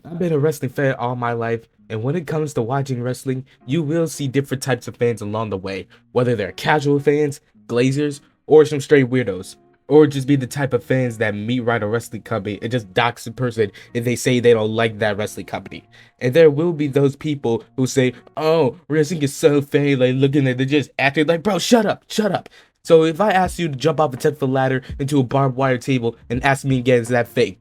I've been a wrestling fan all my life, and when it comes to watching wrestling, you will see different types of fans along the way, whether they're casual fans, glazers, or some straight weirdos. Or just be the type of fans that meet right a wrestling company and just dox a person if they say they don't like that wrestling company. And there will be those people who say, "Oh, wrestling is so fake," like looking at, they're just acting like, "Bro, shut up, shut up." So if I ask you to jump off a 10-foot ladder into a barbed wire table and ask me again, is that fake?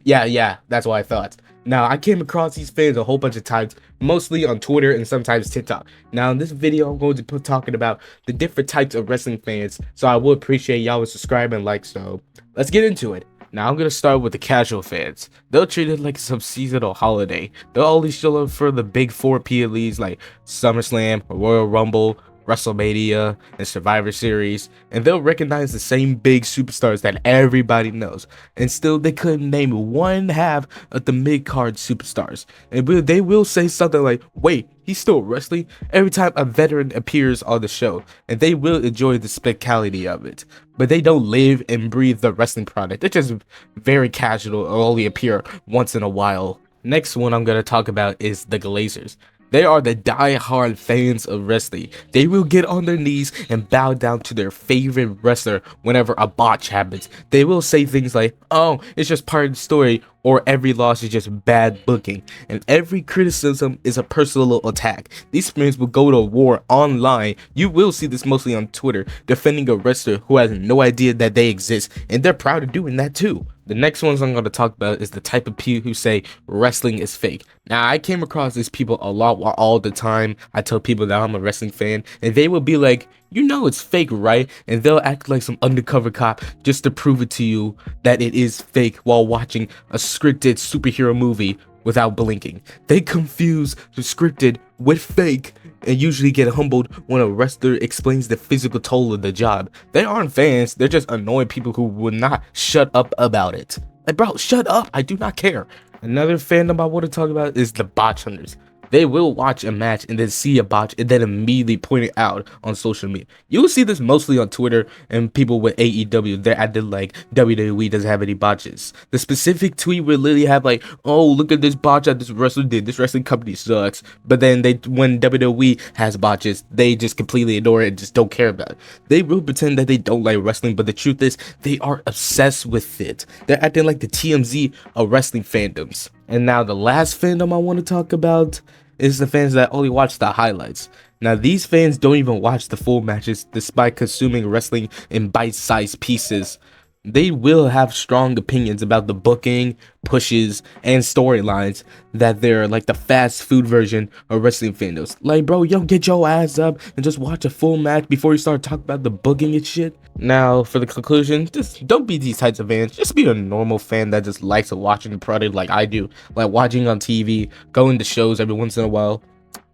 Yeah, that's what I thought. Now, I came across these fans a whole bunch of times, mostly on Twitter and sometimes TikTok. Now, in this video, I'm going to be talking about the different types of wrestling fans, so I would appreciate y'all would subscribe and like, so let's get into it. Now, I'm going to start with the casual fans. They'll treat it like some seasonal holiday. They'll only show up for the big four PLEs like SummerSlam, Royal Rumble, WrestleMania, and Survivor Series, and they'll recognize the same big superstars that everybody knows, and still they couldn't name one half of the mid-card superstars. And they will say something like, "Wait, he's still wrestling?" every time a veteran appears on the show, and they will enjoy the spectacularity of it. But they don't live and breathe the wrestling product. They're just very casual or only appear once in a while. Next one I'm going to talk about is the Glazers. They are the die-hard fans of wrestling. They will get on their knees and bow down to their favorite wrestler whenever a botch happens. They will say things like, "Oh, it's just part of the story," or "Every loss is just bad booking," and every criticism is a personal attack. These fans will go to war online. You will see this mostly on Twitter, defending a wrestler who has no idea that they exist, and they're proud of doing that too. The next ones I'm going to talk about is the type of people who say wrestling is fake. Now, I came across these people a lot all the time. I tell people that I'm a wrestling fan, and they will be like, "You know it's fake, right?" And they'll act like some undercover cop just to prove it to you that it is fake while watching a scripted superhero movie without blinking. They confuse the scripted with fake and usually get humbled when a wrestler explains the physical toll of the job. They aren't fans, they're just annoying people who will not shut up about it. Like, bro, shut up, I do not care. Another fandom I want to talk about is the botch hunters. They will watch a match and then see a botch and then immediately point it out on social media. You will see this mostly on Twitter and people with AEW. They're acting like WWE doesn't have any botches. The specific tweet will literally have like, "Oh, look at this botch that this wrestler did. This wrestling company sucks." But then when WWE has botches, they just completely ignore it and just don't care about it. They will pretend that they don't like wrestling, but the truth is they are obsessed with it. They're acting like the TMZ of wrestling fandoms. And now the last fandom I want to talk about is the fans that only watch the highlights. Now, these fans don't even watch the full matches despite consuming wrestling in bite-sized pieces. They will have strong opinions about the booking, pushes, and storylines that they're like the fast food version of wrestling fandoms. Like, bro, yo, get your ass up and just watch a full match before you start talking about the booking and shit. Now, for the conclusion, just don't be these types of fans. Just be a normal fan that just likes watching the product like I do. Like watching on TV, going to shows every once in a while.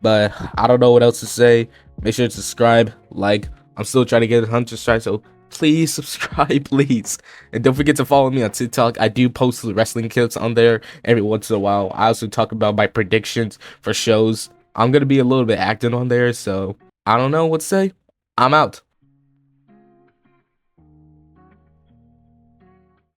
But I don't know what else to say. Make sure to subscribe, like. I'm still trying to get 100 strikes, so please subscribe, please. And don't forget to follow me on TikTok. I do post wrestling clips on there every once in a while. I also talk about my predictions for shows. I'm going to be a little bit active on there, so I don't know what to say. I'm out.